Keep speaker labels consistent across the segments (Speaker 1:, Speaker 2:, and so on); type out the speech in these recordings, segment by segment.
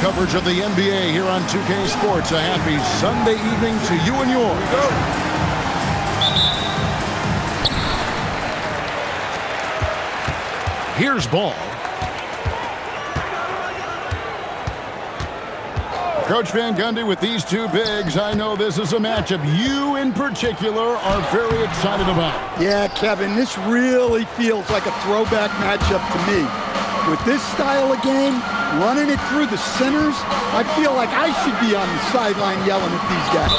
Speaker 1: coverage of the NBA here on 2K Sports. A happy Sunday evening to you and yours. Here's ball. Coach Van Gundy, with these two bigs, I know this is a matchup you in particular are very excited about.
Speaker 2: Yeah, Kevin, this really feels like a throwback matchup to me. With this style of game, running it through the centers, I feel like I should be on the sideline yelling at these guys.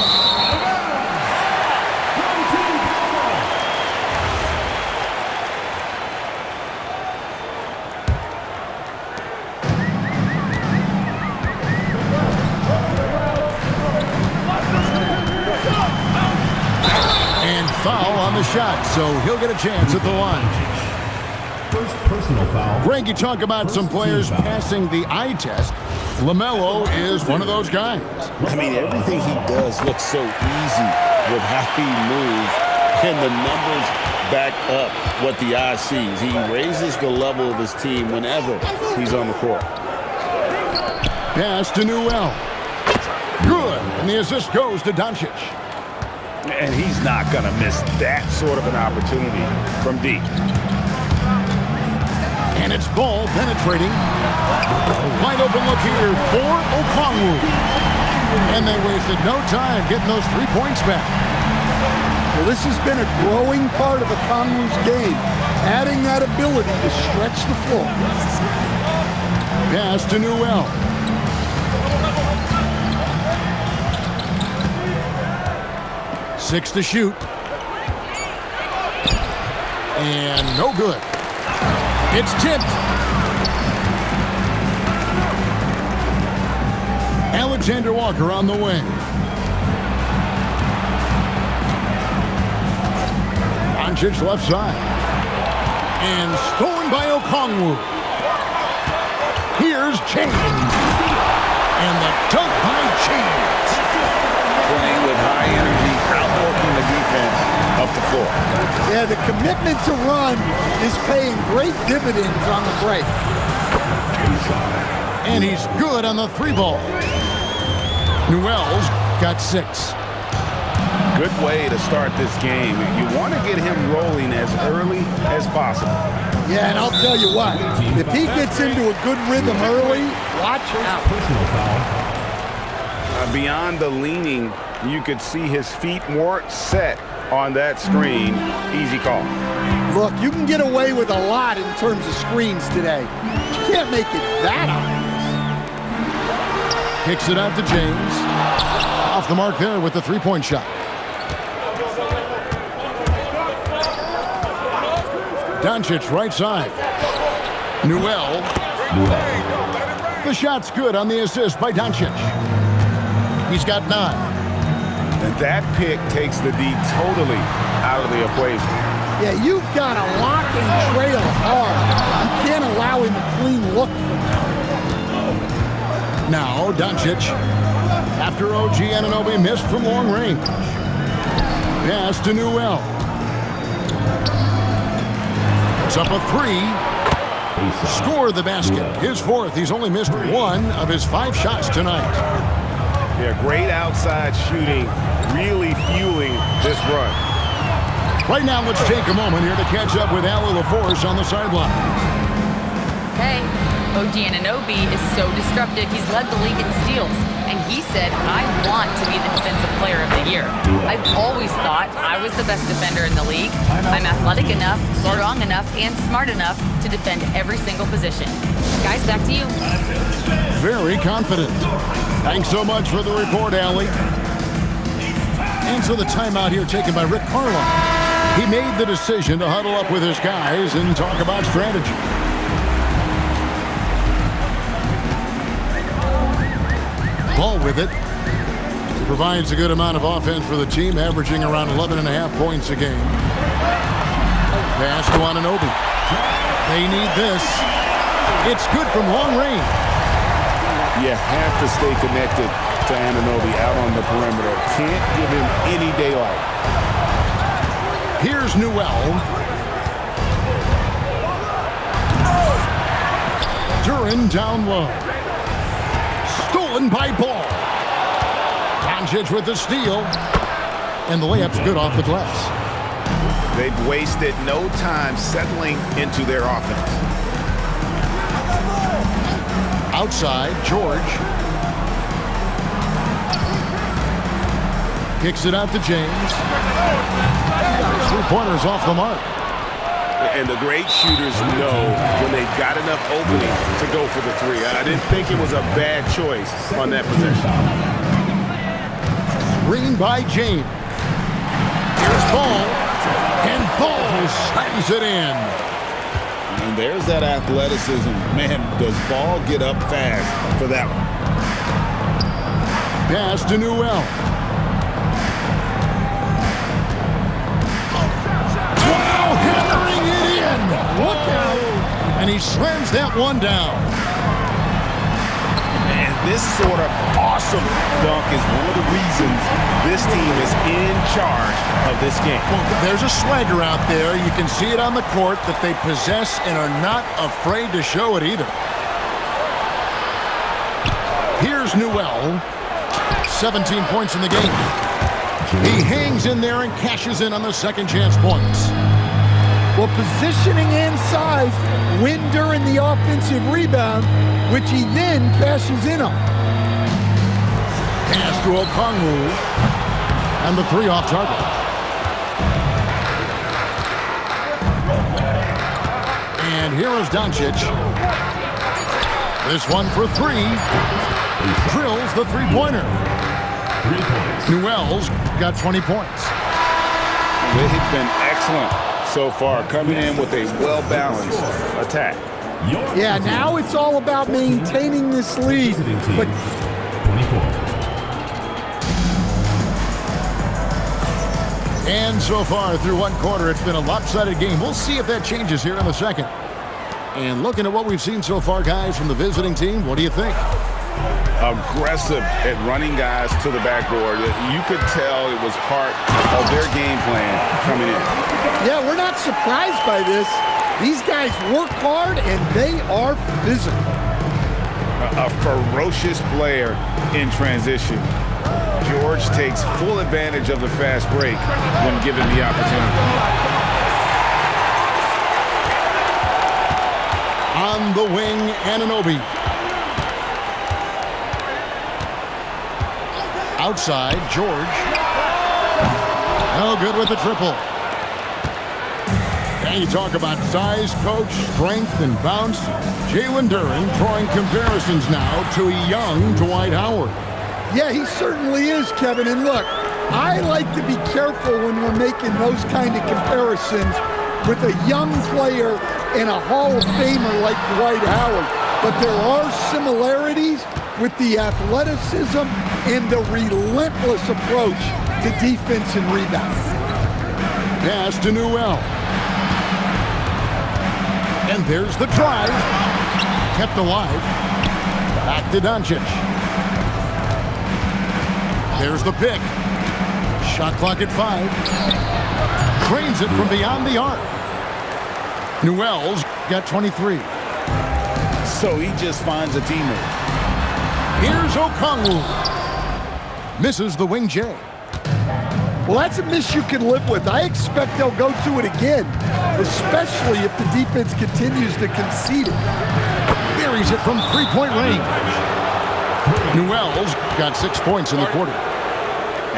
Speaker 1: Foul on the shot, so he'll get a chance at the line.
Speaker 3: First personal foul.
Speaker 1: Greg, you talk about some players passing the eye test. LaMelo is one of those guys.
Speaker 4: I mean, everything he does looks so easy with how he moves, and the numbers back up what the eye sees. He raises the level of his team whenever he's on the court.
Speaker 1: Pass to Newell. Good, and the assist goes to Doncic.
Speaker 4: And he's not going to miss that sort of an opportunity from deep.
Speaker 1: And it's ball penetrating. Wide open look here for Okongwu. And they wasted no time getting those 3 points back.
Speaker 2: Well, this has been a growing part of Okongwu's game, adding that ability to stretch the floor.
Speaker 1: Pass to Newell. 6 to shoot. And no good. It's tipped. Alexander Walker on the wing. Doncic left side. And stolen by Okongwu. Here's Chains. And the dunk by Chains.
Speaker 4: Playing with high energy, outworking the defense up the floor.
Speaker 2: Yeah, the commitment to run is paying great dividends on the break.
Speaker 1: And he's good on the 3 ball. Newell's got 6.
Speaker 4: Good way to start this game. You want to get him rolling as early as possible.
Speaker 2: Yeah, and I'll tell you what, if he gets into a good rhythm early, watch out.
Speaker 3: Personal foul.
Speaker 4: Beyond the leaning, you could see his feet more set on that screen. Easy call.
Speaker 2: Look, you can get away with a lot in terms of screens today. You can't make it that obvious.
Speaker 1: Kicks it out to James. Off the mark there with the 3-point shot. Doncic right side. Newell. The shot's good on the assist by Doncic. He's got 9.
Speaker 4: And that pick takes the D totally out of the equation.
Speaker 2: Yeah, you've got to lock and trail hard. You can't allow him a clean look from that.
Speaker 1: Now Doncic. After OG Anunoby missed from long range. Pass to Newell. It's up a 3. Score the basket. His 4th. He's only missed 1 of his 5 shots tonight.
Speaker 4: Yeah, great outside shooting, really fueling this run.
Speaker 1: Right now, let's take a moment here to catch up with Allie LaForce on the sideline.
Speaker 5: Hey, OG Anunoby is so disruptive. He's led the league in steals. And he said, I want to be the defensive player of the year. I've always thought I was the best defender in the league. I'm athletic enough, strong enough, and smart enough to defend every single position. Guys, back to you.
Speaker 1: Very confident. Thanks so much for the report, Allie. And so the timeout here taken by Rick Carlisle. He made the decision to huddle up with his guys and talk about strategy. Ball with it. He provides a good amount of offense for the team, averaging around 11.5 points a game. Pass to Anunoby. They need this. It's good from long range.
Speaker 4: You have to stay connected to Anunoby out on the perimeter. Can't give him any daylight.
Speaker 1: Here's Newell. Duren down low. Stolen by Ball. Doncic with the steal. And the layup's good off the glass.
Speaker 6: They've wasted no time settling into their offense.
Speaker 1: Outside, George. Kicks it out to James. Three-pointers off the mark.
Speaker 6: And the great shooters know when they've got enough opening to go for the three. I didn't think it was a bad choice on that possession.
Speaker 1: Screen by James. Here's Ball. And Ball slams it in.
Speaker 4: And there's that athleticism. Man, does Ball get up fast for that one.
Speaker 1: Pass to Newell. Wow, hammering it in. Look out. And he slams that one down.
Speaker 6: And this sort of awesome dunk is one of the reasons this team is in charge of this game.
Speaker 1: Well, there's a swagger out there. You can see it on the court that they possess and are not afraid to show it either. Here's Newell. 17 points in the game. He hangs in there and cashes in on the second chance points.
Speaker 2: Well, positioning and size win during the offensive rebound, which he then cashes in on.
Speaker 1: Pass to Okongwu. And the three off target. And here is Doncic. This one for three. Drills the three-pointer. Newell's got 20 points.
Speaker 6: They've been excellent so far, coming in with a well-balanced attack.
Speaker 2: Yeah, now it's all about maintaining this lead. But
Speaker 1: and so far through one quarter, it's been a lopsided game. We'll see if that changes here in the second. And looking at what we've seen so far, guys, from the visiting team, what do you think?
Speaker 6: Aggressive at running guys to the backboard. You could tell it was part of their game plan coming in.
Speaker 2: yeah, we're not surprised by this. These guys work hard and they are physical.
Speaker 6: A ferocious player in transition. George takes full advantage of the fast break when given the opportunity.
Speaker 1: On the wing, Anunoby. Outside, George. No good with the triple. And you talk about size, coach, strength, and bounce. Jalen Duren drawing comparisons now to a young Dwight Howard.
Speaker 2: Yeah, he certainly is, Kevin. And look, I like to be careful when we're making those kind of comparisons with a young player and a Hall of Famer like Dwight Howard. But there are similarities with the athleticism and the relentless approach to defense and rebound.
Speaker 1: Pass to Newell. And there's the drive. Kept alive. Back to Doncic. There's the pick. Shot clock at 5. Drains it from beyond the arc. Newell's got 23.
Speaker 6: So he just finds a teammate.
Speaker 1: Here's Okongwu. Misses the wing J.
Speaker 2: Well, that's a miss you can live with. I expect they'll go to it again, especially if the defense continues to concede it.
Speaker 1: Buries it from three-point range. Newell's got 6 points in the quarter.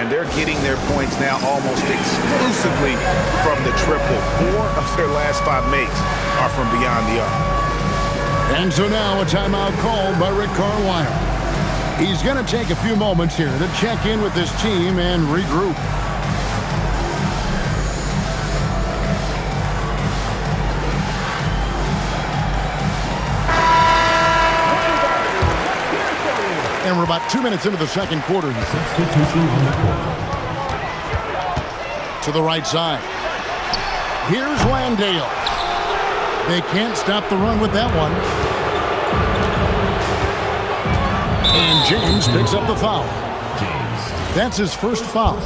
Speaker 6: And they're getting their points now almost exclusively from the triple. 4 of their last 5 makes are from beyond the arc.
Speaker 1: And so now a timeout called by Rick Carlisle. He's going to take a few moments here to check in with his team and regroup. And we're about 2 minutes into the second quarter. To the right side. Here's Landale. They can't stop the run with that one. And James picks up the foul. That's his first foul.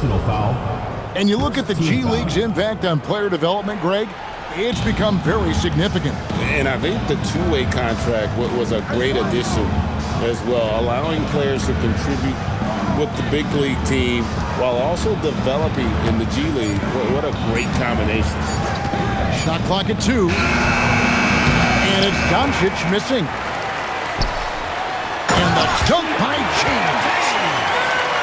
Speaker 1: And you look at the G League's impact on player development, Greg, it's become very significant.
Speaker 4: And I think the two-way contract was a great addition as well, allowing players to contribute with the big league team while also developing in the G League. What a great combination.
Speaker 1: Shot clock at 2. And it's Doncic missing. And the dunk by James.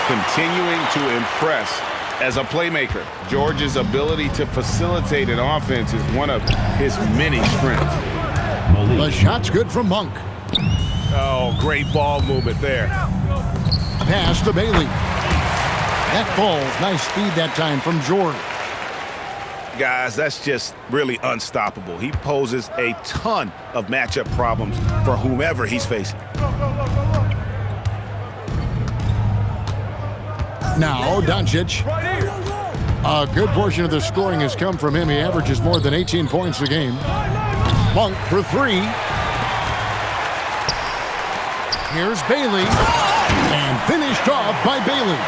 Speaker 6: Continuing to impress as a playmaker. George's ability to facilitate an offense is one of his many strengths.
Speaker 1: The shot's good from Monk.
Speaker 6: Oh, great ball movement there.
Speaker 1: Pass to Bailey. That ball's nice speed that time from George.
Speaker 6: Guys, that's just really unstoppable. He poses a ton of matchup problems for whomever he's facing.
Speaker 1: Now, Doncic. A good portion of the scoring has come from him. He averages more than 18 points a game. Monk for 3. Here's Bailey. And finished off by Bailey.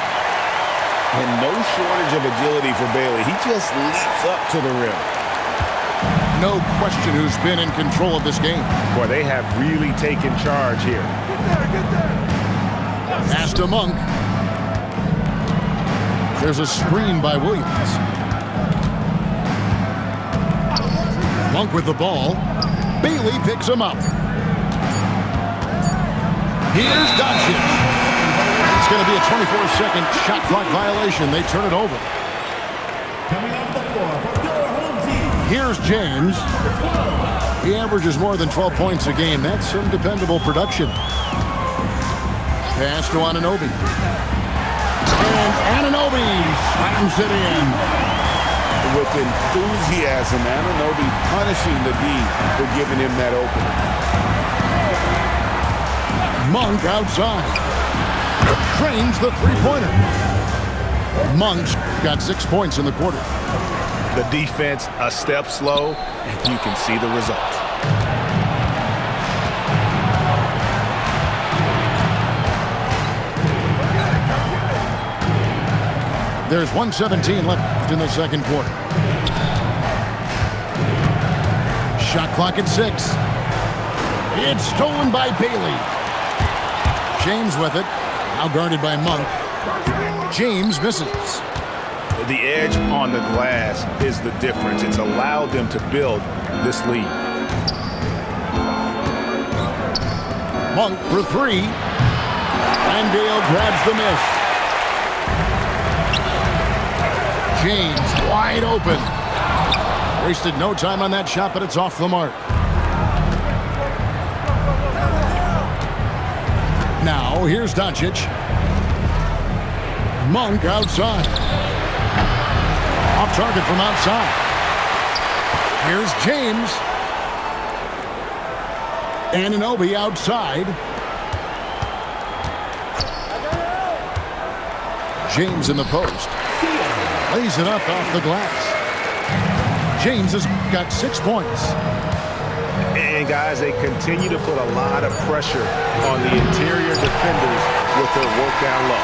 Speaker 6: And no shortage of agility for Bailey. He just leaps up to the rim.
Speaker 1: No question who's been in control of this game.
Speaker 6: Boy, they have really taken charge here.
Speaker 1: Pass to Monk. There's a screen by Williams. Monk with the ball. Bailey picks him up. Here's Doncic. It's going to be a 24-second shot clock violation. They turn it over. Here's James. He averages more than 12 points a game. That's some dependable production. Pass to Anunoby. And Anunoby slams it in.
Speaker 6: With enthusiasm, Anunoby punishing the D for giving him that opening.
Speaker 1: Monk outside. Drains the three-pointer. Monk's got 6 points in the quarter.
Speaker 6: The defense a step slow, and you can see the result.
Speaker 1: There's 1:17 left in the second quarter. Shot clock at 6. It's stolen by Bailey. James with it. Now guarded by Monk. James misses.
Speaker 6: The edge on the glass is the difference. It's allowed them to build this lead.
Speaker 1: Monk for 3. Landale grabs the miss. James wide open. Wasted no time on that shot, but it's off the mark. Now, here's Doncic. Monk outside. Off target from outside. Here's James. Anunoby outside. James in the post. Lays it up off the glass. James has got 6 points.
Speaker 6: And guys, they continue to put a lot of pressure on the interior defenders with their work down low.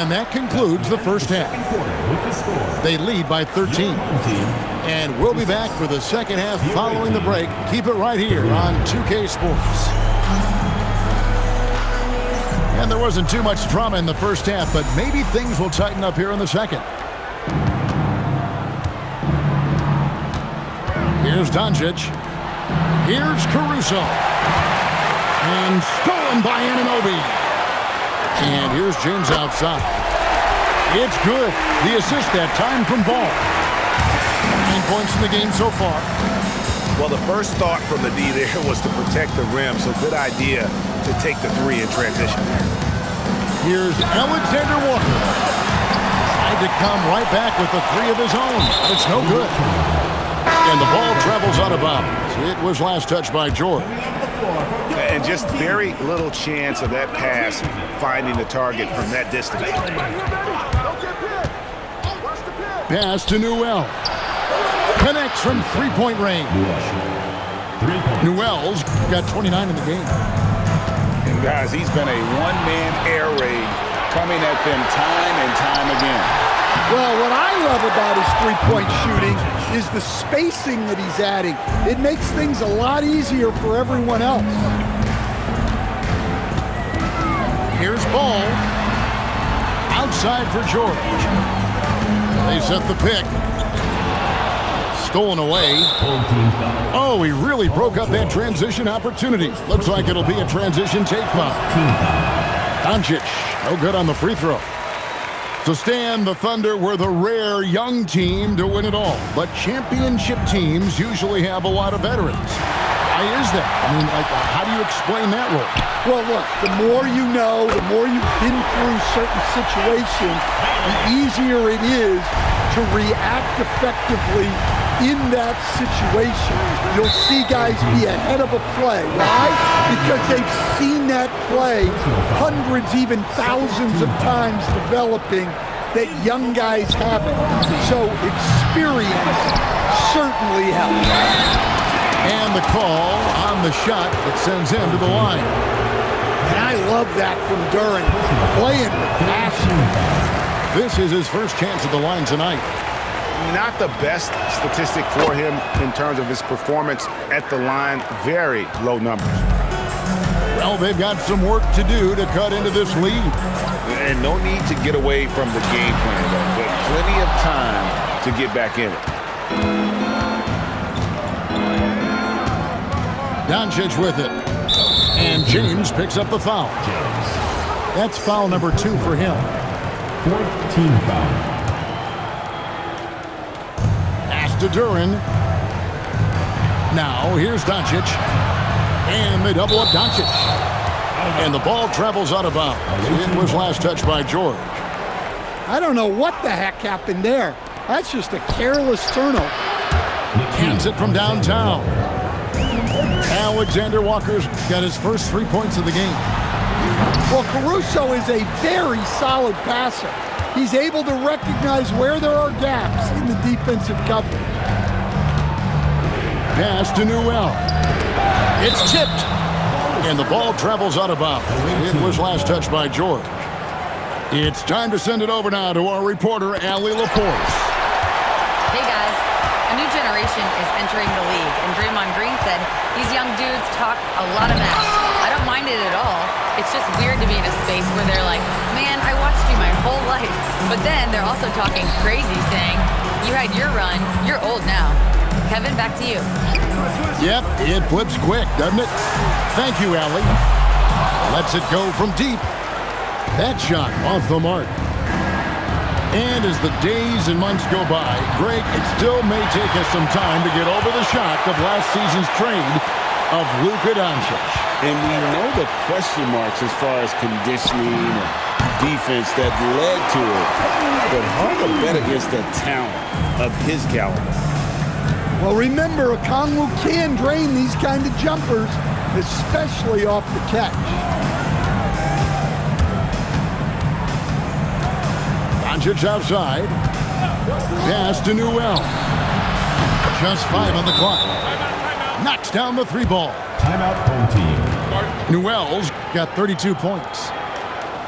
Speaker 1: And that concludes the first half. They lead by 13. And we'll be back for the second half following the break. Keep it right here on 2K Sports. And there wasn't too much drama in the first half, but maybe things will tighten up here in the second. Here's Doncic. Here's Caruso. And stolen by Anunoby. And here's James outside. It's good. The assist that time from Ball. 9 points in the game so far.
Speaker 6: Well, the first thought from the D there was to protect the rim, so good idea to take the 3 in transition.
Speaker 1: Here's Alexander Walker. Tried to come right back with the 3 of his own. It's no good. And the ball travels out of bounds. It was last touched by George.
Speaker 6: And just very little chance of that pass finding the target from that distance.
Speaker 1: Pass to Newell. Connects from three-point range. Newell's got 29 in the game.
Speaker 6: And guys, he's been a one-man air raid coming at them time and time again.
Speaker 2: Well, what I love about his three-point shooting is the spacing that he's adding. It makes things a lot easier for everyone else.
Speaker 1: Here's Ball. Outside for George. They set the pick. Stolen away. Oh, he really broke up that transition opportunity. Looks like it'll be a transition take foul. Doncic, no good on the free throw. To stand, the Thunder were the rare young team to win it all. But championship teams usually have a lot of veterans. Why is that? I mean, like, how do you explain that role?
Speaker 2: Well, look, the more you know, the more you've been through certain situations, the easier it is to react effectively in that situation. You'll see guys be ahead of a play. Why? Because they've seen that play hundreds, even thousands of times developing that young guys haven't. So experience certainly helps.
Speaker 1: And the call on the shot that sends him to the line.
Speaker 2: And I love that from Duren, playing with passion.
Speaker 1: This is his first chance at the line tonight.
Speaker 6: Not the best statistic for him in terms of his performance at the line. Very low numbers.
Speaker 1: Well, they've got some work to do to cut into this lead.
Speaker 6: And no need to get away from the game plan, though, but plenty of time to get back in it.
Speaker 1: Doncic with it. And James picks up the foul. That's foul number 2 for him.
Speaker 3: 4th team foul.
Speaker 1: Pass to Duren. Now, here's Doncic. And they double up Doncic. And the ball travels out of bounds. It was last touched by George.
Speaker 2: I don't know what the heck happened there. That's just a careless turnover.
Speaker 1: Hands it from downtown. Alexander Walker's got his first 3 points of the game.
Speaker 2: Well, Caruso is a very solid passer. He's able to recognize where there are gaps in the defensive coverage.
Speaker 1: Pass to Newell. It's tipped. And the ball travels out of bounds. It was last touched by George. It's time to send it over now to our reporter, Allie LaForce.
Speaker 5: Hey guys, a new generation is entering the league, and Draymond Green said these young dudes talk a lot of mess. I don't mind it at all. It's just weird to be in a space where they're like, man, I watched you my whole life. But then they're also talking crazy, saying, you had your run, you're old now. Kevin, back to you.
Speaker 1: Yep, it flips quick, doesn't it? Thank you, Allie. Lets it go from deep. That shot off the mark. And as the days and months go by, Greg, it still may take us some time to get over the shock of last season's trade of Luka Doncic.
Speaker 4: And we know the question marks as far as conditioning and defense that led to it. But hard to bet against the talent of his caliber.
Speaker 2: Well, remember, Okongwu can drain these kind of jumpers, especially off the catch.
Speaker 1: Doncic outside. Pass to Newell. Just 5 on the clock. Knocks down the 3 ball.
Speaker 3: Timeout home team.
Speaker 1: Newell's got 32 points.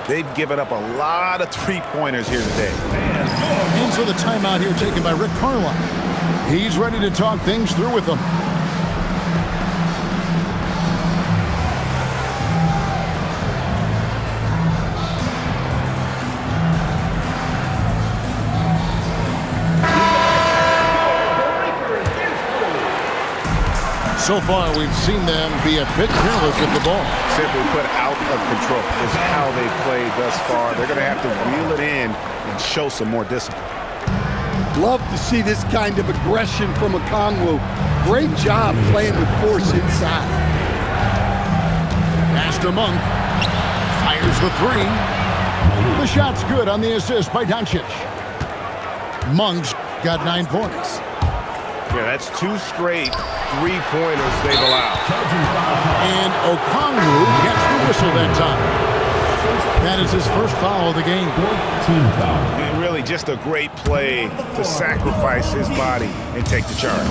Speaker 6: They've given up a lot of three-pointers here today.
Speaker 1: And so the timeout here taken by Rick Carlisle. He's ready to talk things through with them. So far, we've seen them be a bit careless with the ball.
Speaker 6: Simply put, out of control is how they played thus far. They're going to have to reel it in and show some more discipline.
Speaker 2: Love to see this kind of aggression from Okongwu. Great job playing with force inside.
Speaker 1: Pass to Monk. Fires the 3. The shot's good on the assist by Doncic. Monk's got 9 points.
Speaker 6: Yeah, that's 2 straight three-pointers they've allowed.
Speaker 1: And Okongwu gets the whistle that time. That is his first foul of the game.
Speaker 3: Team foul.
Speaker 6: And really just a great play to sacrifice his body and take the charge.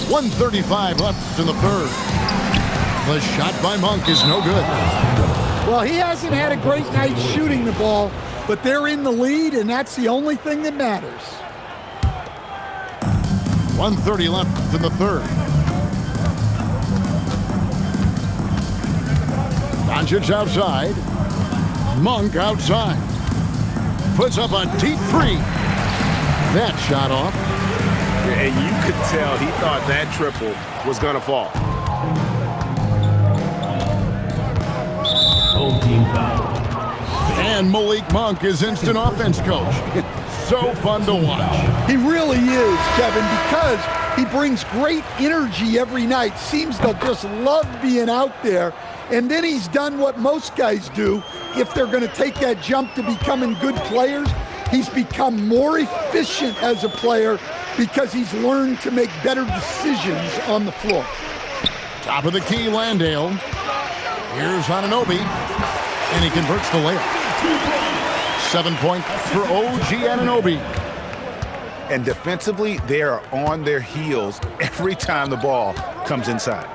Speaker 1: 1:35 left in the third. The shot by Monk is no good.
Speaker 2: Well, he hasn't had a great night shooting the ball, but they're in the lead, and that's the only thing that matters.
Speaker 1: 1:30 left in the third. Doncic outside. Monk outside. Puts up a deep three. That shot off.
Speaker 6: And you could tell he thought that triple was going to fall.
Speaker 3: Home team foul.
Speaker 1: And Malik Monk is instant offense coach. So fun to watch.
Speaker 2: He really is, Kevin, because he brings great energy every night. Seems to just love being out there. And then he's done what most guys do. If they're going to take that jump to becoming good players, he's become more efficient as a player because he's learned to make better decisions on the floor.
Speaker 1: Top of the key, Landale. Here's Anunoby, and he converts the layup. 7 points for OG Anunoby.
Speaker 6: And defensively, they are on their heels every time the ball comes inside.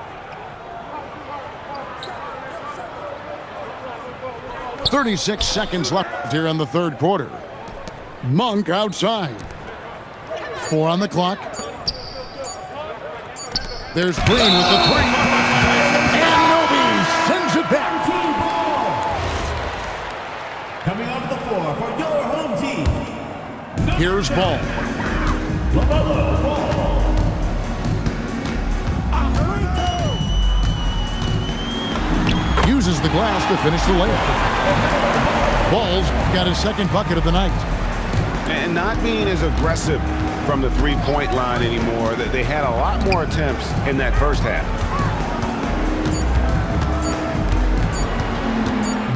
Speaker 1: 36 seconds left here in the third quarter. Monk outside. 4 on the clock. There's Green with the three. Anunoby sends it back.
Speaker 3: Coming onto the floor for your home team.
Speaker 1: Here's Ball.
Speaker 3: LaMelo Ball.
Speaker 1: Uses the glass to finish the layup. Ball's got his second bucket of the night.
Speaker 6: And not being as aggressive from the three-point line anymore. They had a lot more attempts in that first half.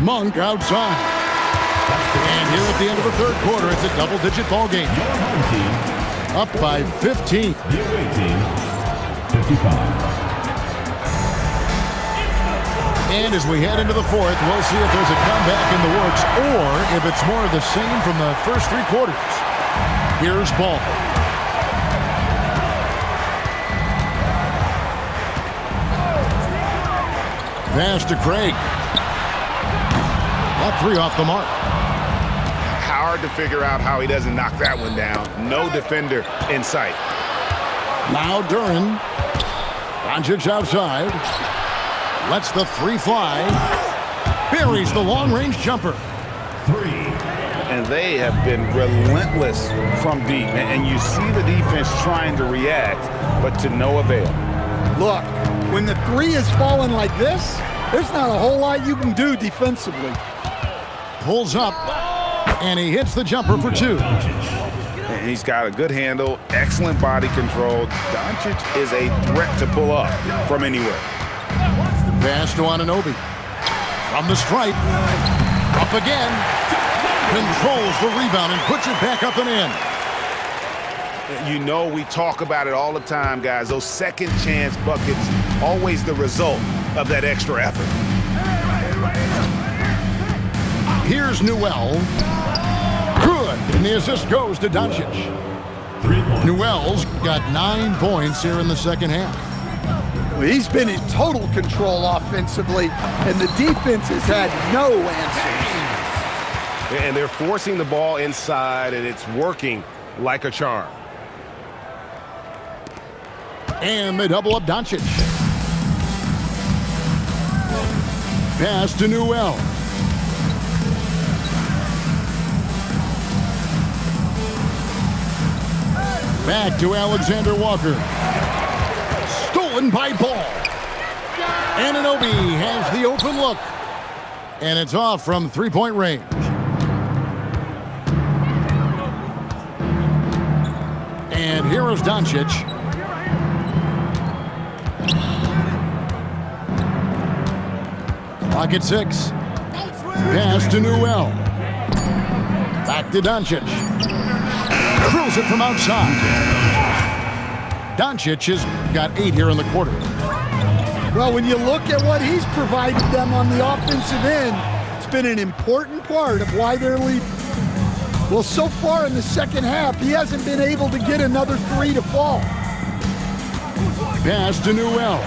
Speaker 1: Monk outside. And here at the end of the third quarter, it's a double-digit ball game.
Speaker 3: Your home team.
Speaker 1: Up by 15.
Speaker 3: The away team. 55.
Speaker 1: And as we head into the fourth, we'll see if there's a comeback in the works or if it's more of the same from the first three quarters. Here's Ball. Pass to Craig. That three off the mark.
Speaker 6: Hard to figure out how he doesn't knock that one down. No defender in sight.
Speaker 1: Now Duren. Doncic outside. Lets the three fly. Buries the long-range jumper.
Speaker 3: 3.
Speaker 6: And they have been relentless from deep. And you see the defense trying to react, but to no avail.
Speaker 2: Look, when the three is falling like this, there's not a whole lot you can do defensively.
Speaker 1: Pulls up, and he hits the jumper for 2.
Speaker 6: And he's got a good handle, excellent body control. Doncic is a threat to pull up from anywhere.
Speaker 1: Pass to Anunoby. From the stripe. Up again. Controls the rebound and puts it back up and in.
Speaker 6: You know, we talk about it all the time, guys. Those second chance buckets, always the result of that extra effort.
Speaker 1: Here's Newell. Good. And the assist goes to Doncic.
Speaker 3: 3 points.
Speaker 1: Newell's got 9 points here in the second half.
Speaker 2: He's been in total control offensively, and the defense has had no answers.
Speaker 6: And they're forcing the ball inside, and it's working like a charm.
Speaker 1: And they double up Doncic. Pass to Newell. Back to Alexander Walker. Stolen by Ball. Anunoby has the open look. And it's off from three-point range. And here is Doncic. Clock at 6. Pass to Newell. Back to Doncic. Throws it from outside. Doncic has got 8 here in the quarter.
Speaker 2: Well, when you look at what he's provided them on the offensive end, it's been an important part of why they're leading. Well, so far in the second half, he hasn't been able to get another three to fall.
Speaker 1: Pass to Newell.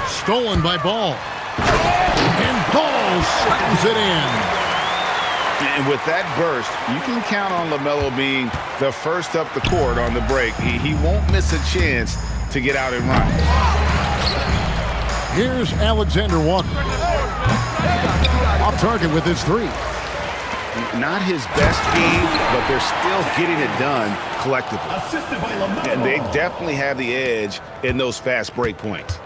Speaker 1: Stolen by Ball. And Ball slams it in.
Speaker 6: And with that burst, you can count on LaMelo being the first up the court on the break. He won't miss a chance to get out and run.
Speaker 1: Here's Alexander Walker. Off target with his three.
Speaker 6: Not his best game, but they're still getting it done collectively.
Speaker 3: Assisted by LaMelo.
Speaker 6: And they definitely have the edge in those fast break points.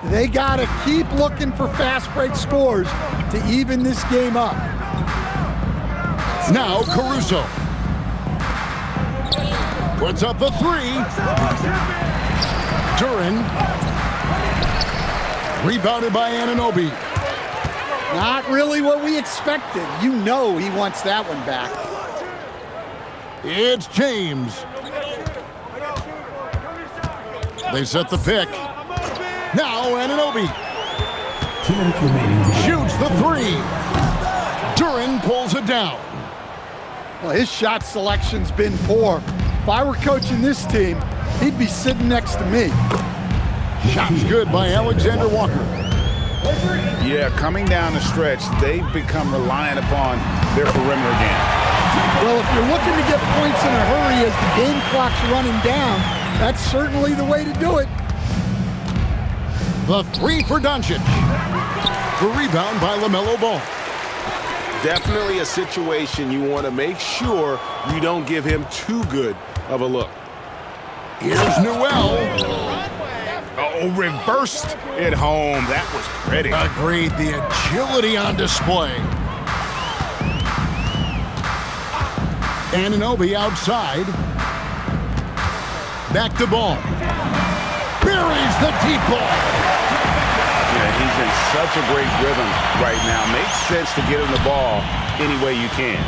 Speaker 2: They got to keep looking for fast break scores to even this game up.
Speaker 1: Now Caruso. Puts up the three. Duren. Rebounded by Anunoby.
Speaker 2: Not really what we expected. You know he wants that one back.
Speaker 1: It's James. They set the pick. Now Anunoby
Speaker 3: 2 minutes remaining.
Speaker 1: shoots the three. Duren pulls it down.
Speaker 2: Well, his shot selection's been poor. If I were coaching this team, he'd be sitting next to me.
Speaker 1: Shots good by Alexander Walker.
Speaker 6: Yeah, coming down the stretch, they've become reliant upon their perimeter game.
Speaker 2: Well, if you're looking to get points in a hurry as the game clock's running down, that's certainly the way to do it.
Speaker 1: The three for Doncic. The rebound by LaMelo Ball.
Speaker 4: Definitely a situation you want to make sure you don't give him too good of a look.
Speaker 1: Here's Newell.
Speaker 6: Oh, reversed at home. That was pretty.
Speaker 1: Agreed. The agility on display. Anunoby outside. Back to Ball. Buries the deep ball.
Speaker 6: Yeah, he's in such a great rhythm right now. Makes sense to get him the ball any way you can.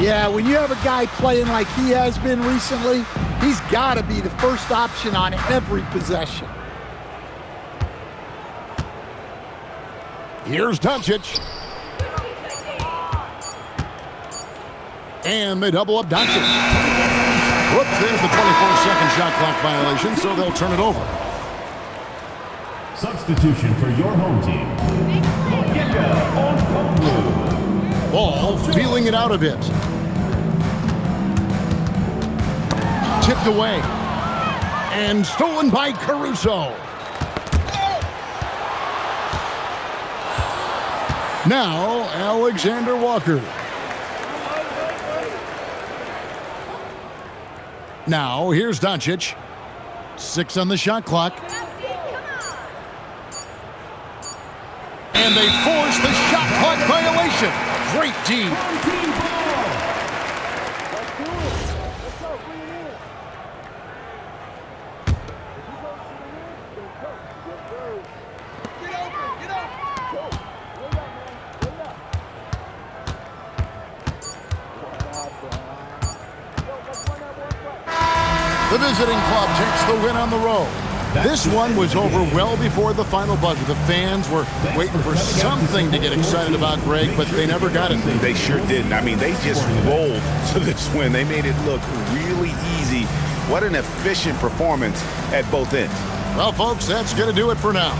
Speaker 2: Yeah, when you have a guy playing like he has been recently, he's got to be the first option on every possession.
Speaker 1: Here's Doncic. And they double up Doncic. Whoops, there's the 24-second shot clock violation, so they'll turn it over.
Speaker 3: Substitution for your home team. Onyeka Okongwu.
Speaker 1: Ball feeling it out a bit. Tipped away. And stolen by Caruso. Now, Alexander Walker. Now, here's Doncic. 6 on the shot clock. And they force the shot clock violation. Great D. The visiting club takes the win on the road. This one was over well before the final buzzer. The fans were waiting for something to get excited about, Greg, but they never got it.
Speaker 6: They sure didn't. I mean, they just rolled to this win. They made it look really easy. What an efficient performance at both ends.
Speaker 1: Well, folks, that's going to do it for now.